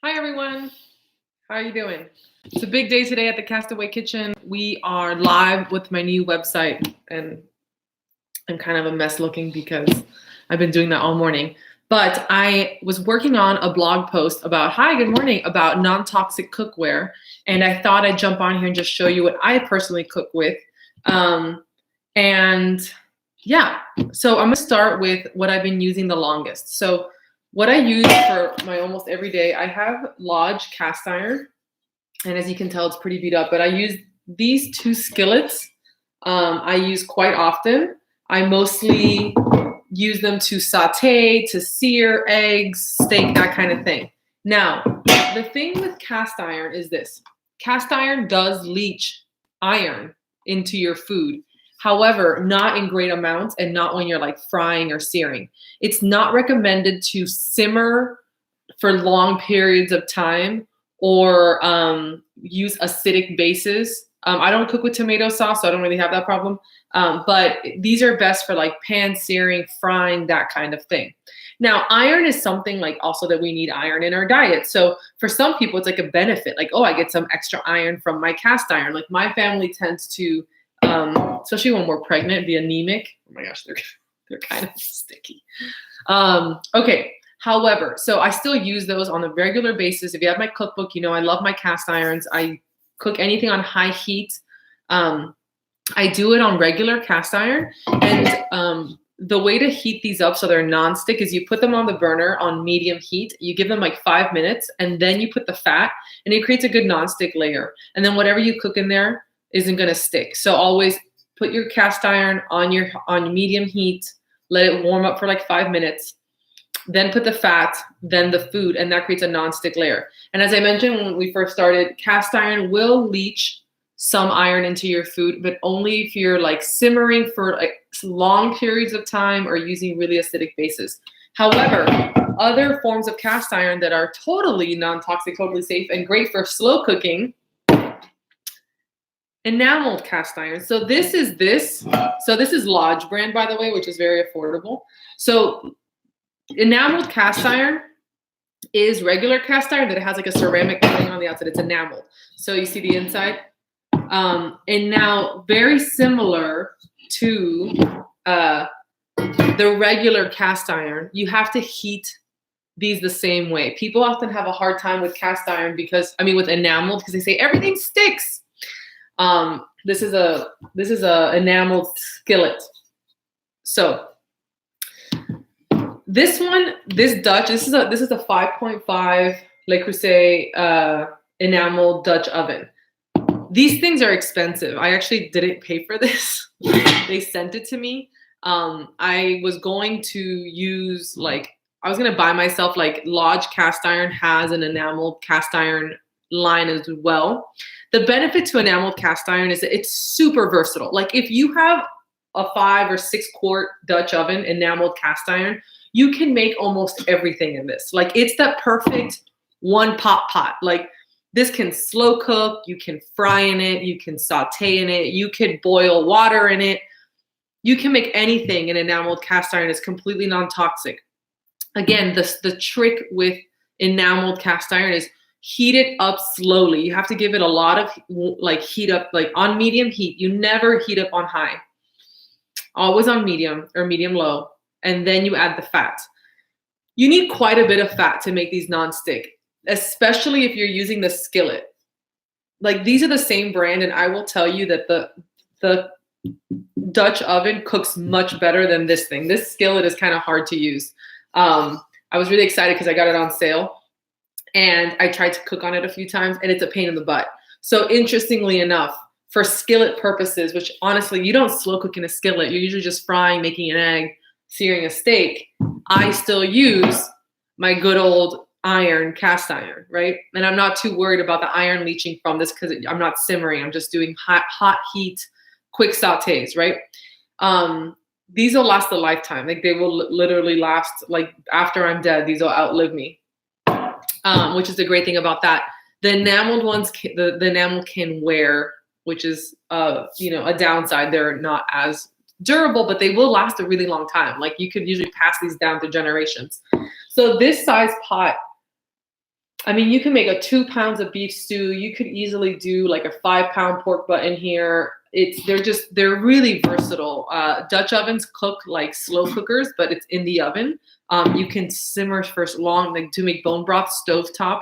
Hi everyone, how are you doing? It's a big day today at the Castaway Kitchen. We are live with my new website and I'm kind of a mess looking because I've been doing that all morning. But I was working on a blog post about, hi, good morning, about non-toxic cookware. And I thought I'd jump on here and just show you what I personally cook with. And yeah, so I'm gonna start with what I've been using the longest. So what I use for my almost every day, I have Lodge cast iron. And as you can tell, it's pretty beat up, but I use these two skillets. I use quite often. I mostly use them to saute, to sear eggs, steak, that kind of thing. Now, the thing with cast iron is this. Cast iron does leach iron into your food. However, not in great amounts and not when you're like frying or searing. It's not recommended to simmer for long periods of time or use acidic bases. I don't cook with tomato sauce, so I don't really have that problem. But these are best for like pan searing, frying, that kind of thing. Now, iron is something like also that we need iron in our diet. So for some people, it's like a benefit. Like, oh, I get some extra iron from my cast iron. Like my family tends to, especially when we're pregnant, be anemic. Oh my gosh, they're kind of sticky. Okay. However, so I still use those on a regular basis. If you have my cookbook, you know I love my cast irons. I cook anything on high heat. I do it on regular cast iron. And the way to heat these up so they're non-stick is you put them on the burner on medium heat. You give them like 5 minutes, and then you put the fat, and it creates a good non-stick layer. And then whatever you cook in there isn't going to stick. So always put your cast iron on medium heat. Let it warm up for like 5 minutes. Then put the fat, then the food, and that creates a non-stick layer. And as I mentioned when we first started, cast iron will leach some iron into your food, but only if you're like simmering for like long periods of time or using really acidic bases. However, other forms of cast iron that are totally non-toxic, totally safe, and great for slow cooking, enameled cast iron. So this is Lodge brand, by the way, which is very affordable. So enameled cast iron is regular cast iron that has like a ceramic coating on the outside. It's enameled. So you see the inside. And now very similar to the regular cast iron, you have to heat these the same way. People often have a hard time with cast iron with enameled, because they say everything sticks. This is a enameled skillet. So this Dutch, this is a 5.5 Le Creuset enamel Dutch oven. These things are expensive. I actually didn't pay for this. They sent it to me. I was going to buy myself like Lodge cast iron has an enameled cast iron line as well. The benefit to enameled cast iron is that it's super versatile. Like if you have a 5 or 6 quart Dutch oven, enameled cast iron, you can make almost everything in this. Like it's that perfect one pot. Like this can slow cook, you can fry in it, you can saute in it, you can boil water in it. You can make anything in enameled cast iron. It's completely non-toxic. Again, the trick with enameled cast iron is heat it up slowly. You have to give it a lot of heat up, like on medium heat. You never heat up on high. Always on medium or medium low. And then you add the fat. You need quite a bit of fat to make these non-stick, especially if you're using the skillet. Like these are the same brand, and I will tell you that the Dutch oven cooks much better than this thing. This skillet is kind of hard to use. I was really excited because I got it on sale, and I tried to cook on it a few times, and it's a pain in the butt. So interestingly enough, for skillet purposes, which honestly, you don't slow cook in a skillet. You're usually just frying, making an egg, searing a steak. I still use my good old iron cast iron, right? And I'm not too worried about the iron leaching from this because I'm not simmering. I'm just doing hot heat, quick sautés, right? These will last a lifetime. Like they will literally last, like after I'm dead, these will outlive me, which is the great thing about that. The enameled ones, the enamel can wear, which is, a downside. They're not as durable, but they will last a really long time. Like you could usually pass these down to generations. So this size pot, I mean, you can make a 2 pounds of beef stew. You could easily do like a 5-pound pork butt in here. They're really versatile. Dutch ovens cook like slow cookers, but it's in the oven. You can simmer for long, like to make bone broth, stovetop.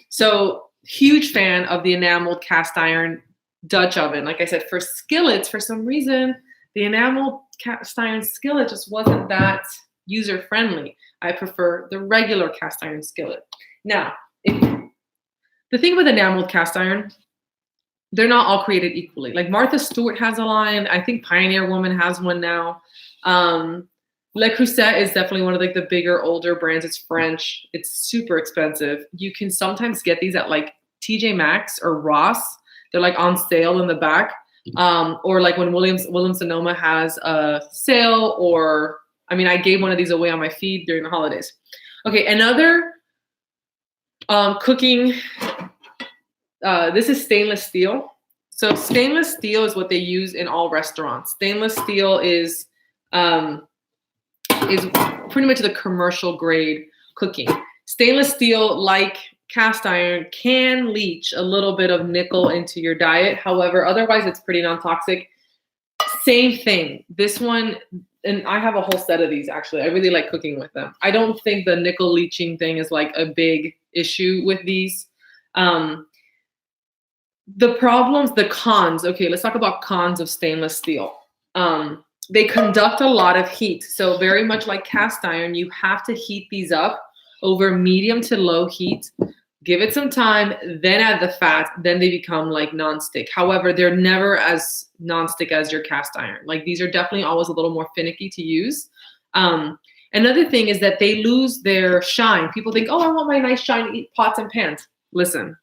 So huge fan of the enameled cast iron Dutch oven. Like I said, for skillets, for some reason, the enameled cast iron skillet just wasn't that user friendly. I prefer the regular cast iron skillet. Now, the thing with enameled cast iron, they're not all created equally. Like Martha Stewart has a line. I think Pioneer Woman has one now. Le Creuset is definitely one of like the bigger, older brands. It's French. It's super expensive. You can sometimes get these at like TJ Maxx or Ross. They're like on sale in the back. Or like when Williams-Sonoma has a sale, or I mean, I gave one of these away on my feed during the holidays. Okay, another cooking, this is stainless steel. So stainless steel is what they use in all restaurants. Stainless steel is pretty much the commercial grade cooking. Stainless steel, like cast iron, can leach a little bit of nickel into your diet. However, otherwise it's pretty non-toxic. Same thing. This one, and I have a whole set of these actually. I really like cooking with them. I don't think the nickel leaching thing is like a big issue with these. The problems, the cons. Okay, let's talk about cons of stainless steel. They conduct a lot of heat. So very much like cast iron, you have to heat these up over medium to low heat. Give it some time, then add the fat, then they become like nonstick. However, they're never as nonstick as your cast iron. Like these are definitely always a little more finicky to use. Another thing is that they lose their shine. People think, oh, I want my nice shiny pots and pans. Listen,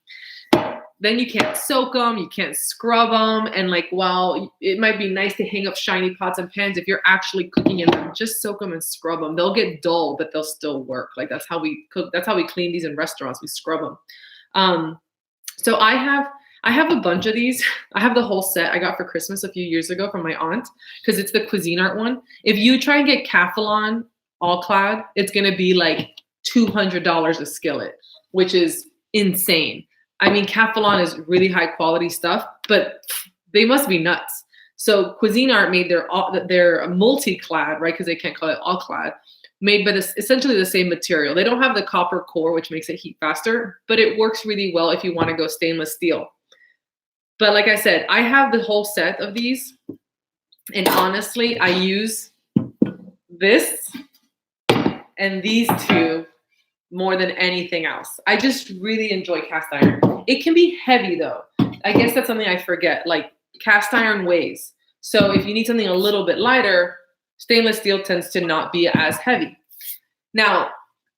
then you can't soak them, you can't scrub them. And like, while it might be nice to hang up shiny pots and pans, if you're actually cooking in them, just soak them and scrub them. They'll get dull, but they'll still work. Like that's how we cook. That's how we clean these in restaurants. We scrub them. So I have a bunch of these. I have the whole set I got for Christmas a few years ago from my aunt, because it's the Cuisinart one. If you try and get Calphalon all clad, it's going to be like $200 a skillet, which is insane. I mean, Calphalon is really high quality stuff, but they must be nuts. So Cuisinart made their multi-clad, right? Because they can't call it all clad, made by essentially the same material. They don't have the copper core, which makes it heat faster, but it works really well if you want to go stainless steel. But like I said, I have the whole set of these, and honestly, I use this and these two more than anything else. I just really enjoy cast iron. It can be heavy though. I guess that's something I forget. Like cast iron weighs. So if you need something a little bit lighter, stainless steel tends to not be as heavy. Now,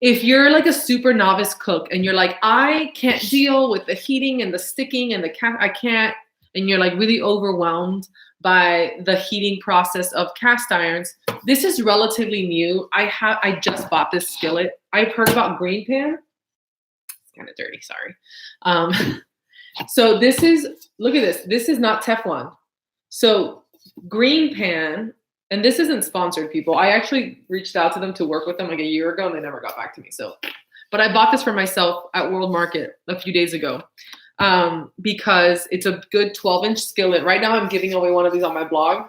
if you're like a super novice cook and you're like, I can't deal with the heating and the sticking and I can't, and you're like really overwhelmed by the heating process of cast irons, this is relatively new. I just bought this skillet. I've heard about green pan. It's kind of dirty, sorry. So this is, look at this. This is not Teflon. So green pan, and this isn't sponsored, people. I actually reached out to them to work with them like a year ago and they never got back to me. But I bought this for myself at World Market a few days ago. Because it's a good 12-inch skillet. Right now I'm giving away one of these on my blog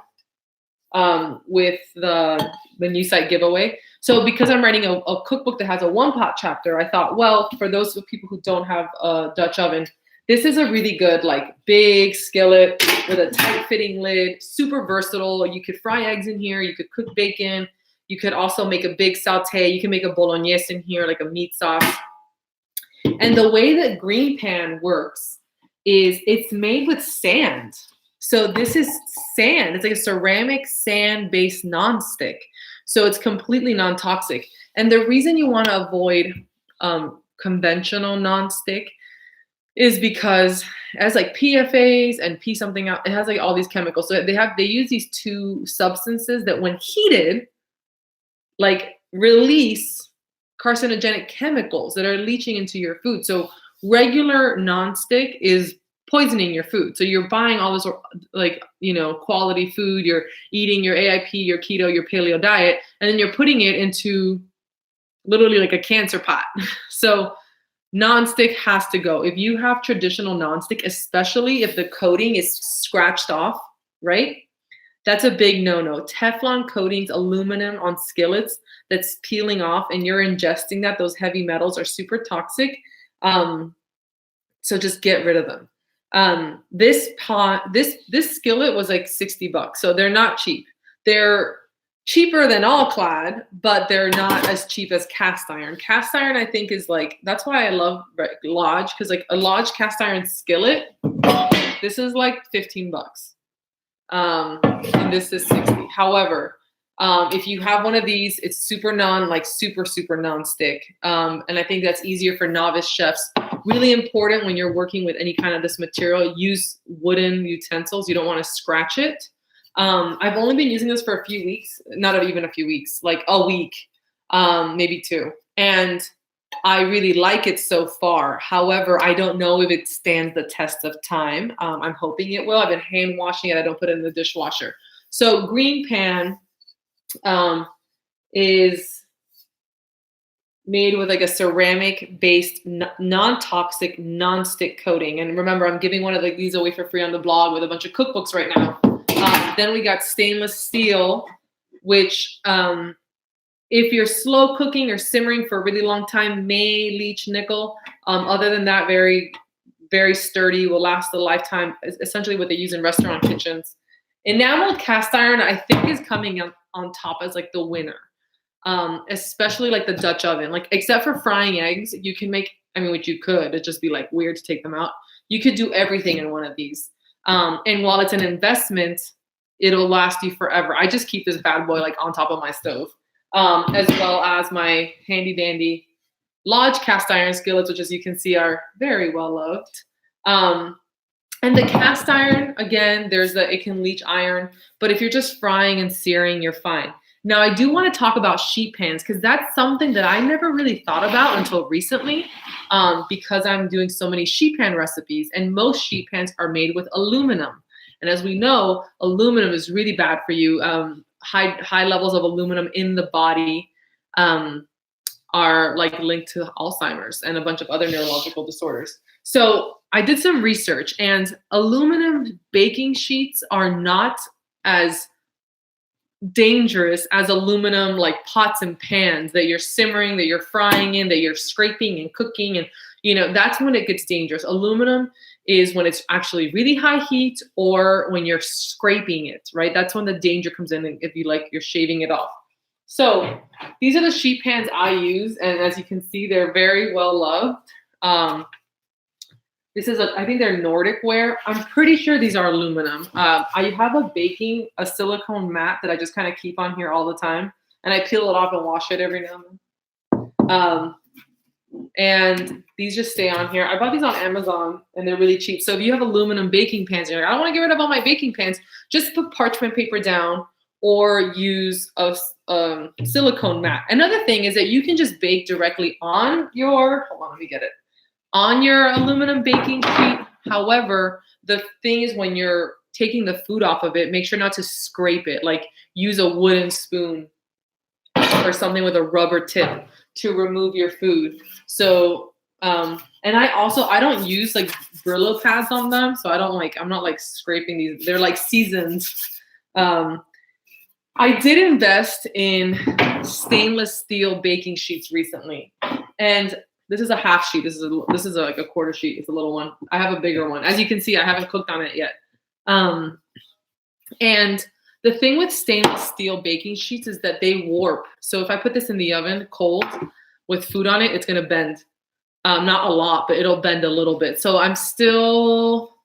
with the new site giveaway. So because I'm writing a cookbook that has a one-pot chapter, I thought, well, for those people who don't have a Dutch oven, this is a really good, like, big skillet with a tight-fitting lid, super versatile. You could fry eggs in here. You could cook bacon. You could also make a big saute. You can make a bolognese in here, like a meat sauce. And the way that green pan works is it's made with sand. So this is sand. It's like a ceramic sand-based nonstick. So it's completely non-toxic. And the reason you want to avoid conventional nonstick is because it has like PFAs and P something out. It has like all these chemicals. So they use these two substances that when heated, like release carcinogenic chemicals that are leaching into your food. So regular nonstick is poisoning your food. So you're buying all this, like, quality food, you're eating your AIP, your keto, your paleo diet, and then you're putting it into literally like a cancer pot. So Nonstick has to go. If you have traditional nonstick, especially if the coating is scratched off, right? That's a big no-no. Teflon coatings, aluminum on skillets that's peeling off and you're ingesting that, those heavy metals are super toxic. So just get rid of them. This skillet was like $60. So they're not cheap. They're cheaper than all clad, but they're not as cheap as cast iron. Cast iron, I think, is like, that's why I love Lodge, because like a Lodge cast iron skillet, this is like $15. And this is 60. However, if you have one of these, it's super non-stick. And I think that's easier for novice chefs. Really important when you're working with any kind of this material, use wooden utensils. You don't want to scratch it. I've only been using this for a few weeks, not even a few weeks, like a week, maybe 2. And I really like it so far. However, I don't know if it stands the test of time. I'm hoping it will. I've been hand washing it. I don't put it in the dishwasher. So green pan is made with like a ceramic based non-toxic non-stick coating. And remember, I'm giving one of these away for free on the blog with a bunch of cookbooks right now. Then we got stainless steel, which if you're slow cooking or simmering for a really long time, may leach nickel. Other than that, very, very sturdy, will last a lifetime, essentially what they use in restaurant kitchens. Enameled cast iron, I think, is coming on top as like the winner, especially like the Dutch oven. Like, except for frying eggs, you can make, which you could, it'd just be like weird to take them out. You could do everything in one of these. And while it's an investment, it'll last you forever. I just keep this bad boy like on top of my stove, as well as my handy dandy Lodge cast iron skillets, which as you can see are very well loved. And the cast iron, again, it can leach iron, but if you're just frying and searing, you're fine. Now, I do want to talk about sheet pans because that's something that I never really thought about until recently, because I'm doing so many sheet pan recipes, and most sheet pans are made with aluminum. And as we know, aluminum is really bad for you. High levels of aluminum in the body are like linked to Alzheimer's and a bunch of other neurological disorders. So I did some research, and aluminum baking sheets are not as dangerous as aluminum like pots and pans that you're simmering, that you're frying in, that you're scraping and cooking. And that's when it gets dangerous. Aluminum is when it's actually really high heat or when you're scraping it, right? That's when the danger comes in, if you're shaving it off. So these are the sheet pans I use, and as you can see, they're very well loved. I think they're Nordic ware. I'm pretty sure these are aluminum. I have a silicone mat that I just kind of keep on here all the time, and I peel it off and wash it every now and then. And these just stay on here. I bought these on Amazon, and they're really cheap. So if you have aluminum baking pans, and you're like, I don't want to get rid of all my baking pans, just put parchment paper down or use a silicone mat. Another thing is that you can just bake directly on your, on your aluminum baking sheet. However, the thing is, when you're taking the food off of it, make sure not to scrape it. Like, use a wooden spoon or something with a rubber tip to remove your food. So, and I don't use like Brillo pads on them. So I'm not like scraping these. They're like seasoned. I did invest in stainless steel baking sheets recently, and this is a half sheet. This is like a quarter sheet. It's a little one. I have a bigger one. As you can see, I haven't cooked on it yet. And the thing with stainless steel baking sheets is that they warp. So if I put this in the oven cold with food on it, it's going to bend. Not a lot, but it'll bend a little bit. So I'm still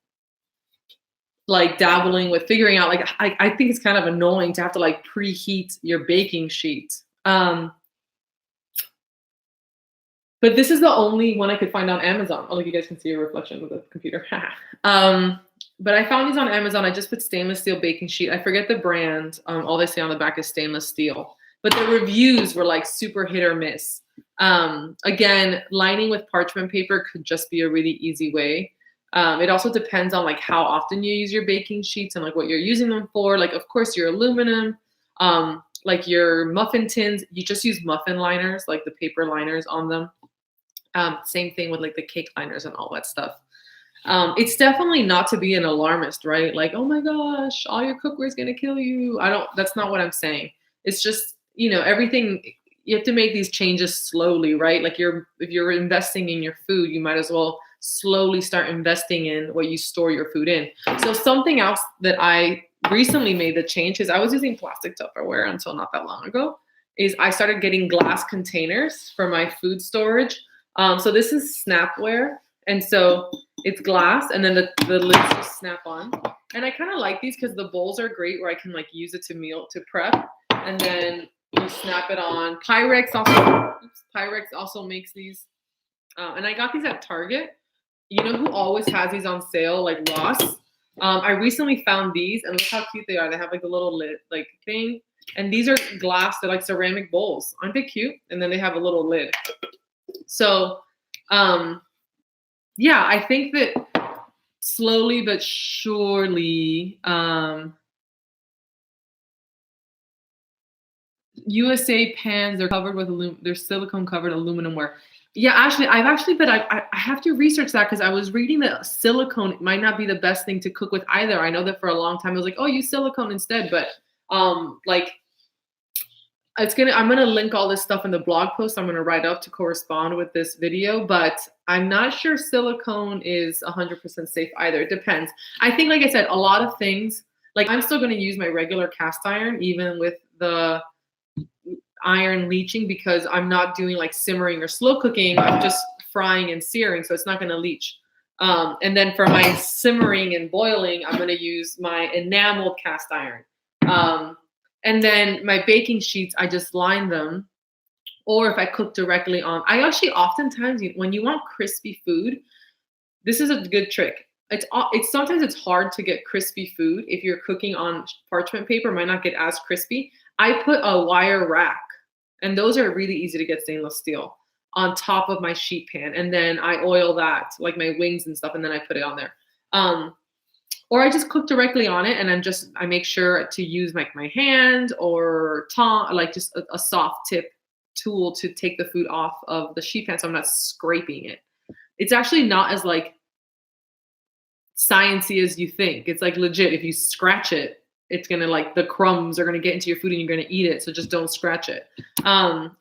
like dabbling with figuring out, like, I think it's kind of annoying to have to like preheat your baking sheet. But this is the only one I could find on Amazon. Oh, look, you guys can see a reflection of the computer. But I found these on Amazon. I just put stainless steel baking sheet. I forget the brand. All they say on the back is stainless steel. But the reviews were like super hit or miss. Again, lining with parchment paper could just be a really easy way. It also depends on like how often you use your baking sheets and like what you're using them for. Like, of course, your aluminum, like your muffin tins, you just use muffin liners, like the paper liners on them. Same thing with like the cake liners and all that stuff. It's definitely not to be an alarmist, right? Like, oh my gosh, all your cookware is gonna kill you. That's not what I'm saying. It's just, everything, you have to make these changes slowly, right? Like if you're investing in your food, you might as well slowly start investing in what you store your food in. So something else that I recently made the change, because I was using plastic Tupperware until not that long ago, is I started getting glass containers for my food storage. So this is Snapware. And so it's glass, and then the lids just snap on. And I kind of like these because the bowls are great where I can like use it to prep. And then you snap it on. Pyrex also makes these. And I got these at Target. You know who always has these on sale? Like Ross. I recently found these, and look how cute they are. They have like a little lid like thing. And these are glass. They're like ceramic bowls. Aren't they cute? And then they have a little lid. So, yeah, I think that slowly but surely, USA pans, they're covered with they're silicone covered aluminum ware. Yeah, actually, but I have to research that because I was reading that silicone might not be the best thing to cook with either. I know that for a long time I was like, oh, use silicone instead, but like I'm gonna link all this stuff in the blog post I'm gonna write up to correspond with this video, but I'm not sure silicone is 100% safe either. It depends. I think, like I said, a lot of things, like I'm still gonna use my regular cast iron even with the iron leaching because I'm not doing like simmering or slow cooking. I'm just frying and searing, so it's not gonna leach. And then for my simmering and boiling, I'm gonna use my enameled cast iron. And then my baking sheets, I just line them. Or if I cook directly on, I actually oftentimes, when you want crispy food, this is a good trick. Sometimes it's hard to get crispy food if you're cooking on parchment paper, might not get as crispy. I put a wire rack, and those are really easy to get stainless steel, on top of my sheet pan. And then I oil that, like my wings and stuff, and then I put it on there. Or I just cook directly on it, and I make sure to use like my hand or like just a soft tip tool to take the food off of the sheet pan so I'm not scraping it. It's actually not as like sciencey as you think. It's like legit. If you scratch it, it's gonna like the crumbs are gonna get into your food and you're gonna eat it. So just don't scratch it.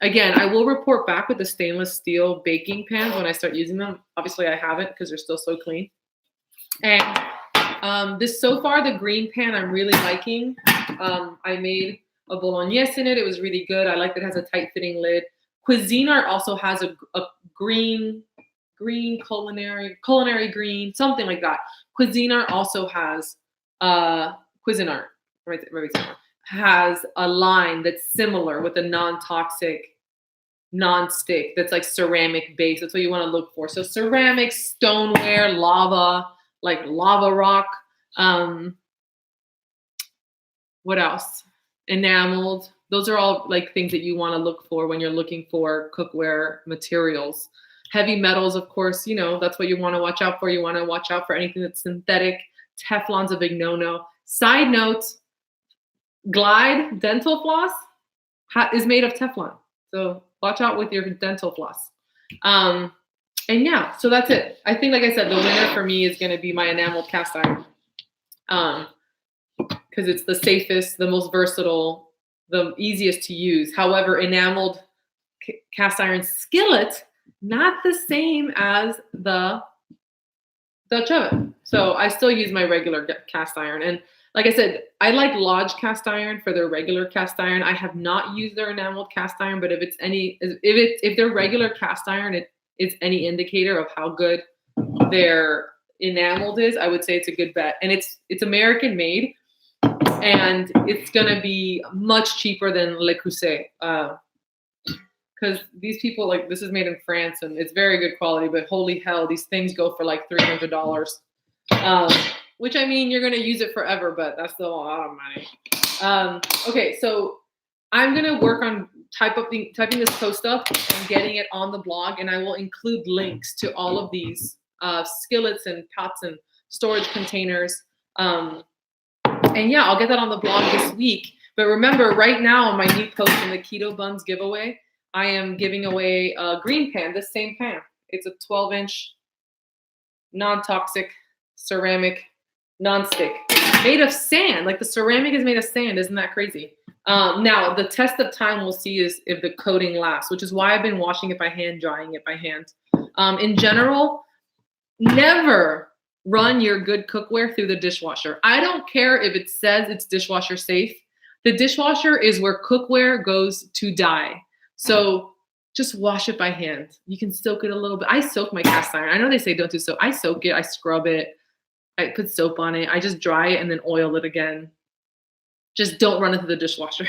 Again, I will report back with the stainless steel baking pans when I start using them. Obviously I haven't because they're still so clean. And so far, the green pan I'm really liking. I made a bolognese in it. It was really good. I like that it has a tight fitting lid. Cuisinart also has a green culinary green, something like that. Cuisinart also has Cuisinart, right, has a line that's similar with a non-toxic non-stick that's like ceramic base. That's what you want to look for. So ceramic, stoneware, lava, like lava rock. What else? Enameled. Those are all like things that you want to look for when you're looking for cookware materials. Heavy metals, of course, that's what you want to watch out for. You want to watch out for anything that's synthetic. Teflon's a big no-no. Side note, Glide dental floss is made of Teflon. So watch out with your dental floss. And yeah, so that's it. I think, like I said, the winner for me is going to be my enameled cast iron. Because it's the safest, the most versatile, the easiest to use. However, enameled cast iron skillet, not the same as the Dutch oven. So I still use my regular cast iron. And like I said, I like Lodge cast iron for their regular cast iron. I have not used their enameled cast iron, but if their regular cast iron is any indicator of how good their enameled is, I would say it's a good bet. And it's American made, and it's gonna be much cheaper than Le Creuset. Because these people, like, this is made in France and it's very good quality, but holy hell, these things go for like $300. Which, I mean, you're gonna use it forever, but that's still a lot of money. Okay, so I'm gonna work on typing this post up and getting it on the blog, and I will include links to all of these skillets and pots and storage containers. And yeah, I'll get that on the blog this week. But remember, right now on my new post in the Keto Buns giveaway, I am giving away a green pan, this same pan. It's a 12-inch non-toxic ceramic non-stick made of sand. Like the ceramic is made of sand. Isn't that crazy? Now, the test of time we'll see is if the coating lasts, which is why I've been washing it by hand, drying it by hand. In general, never run your good cookware through the dishwasher. I don't care if it says it's dishwasher safe. The dishwasher is where cookware goes to die. So just wash it by hand. You can soak it a little bit. I soak my cast iron. I know they say don't do soap. I soak it. I scrub it. I put soap on it. I just dry it and then oil it again. Just don't run it through the dishwasher.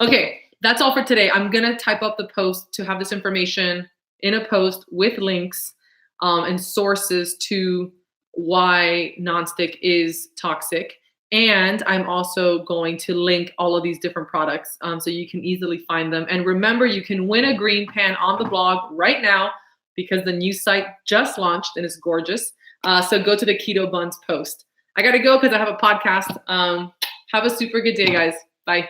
Okay, that's all for today. I'm going to type up the post to have this information in a post with links and sources to why nonstick is toxic. And I'm also going to link all of these different products so you can easily find them. And remember, you can win a green pan on the blog right now because the new site just launched and it's gorgeous. So go to the Keto Buns post. I got to go because I have a podcast. Have a super good day, guys. Bye.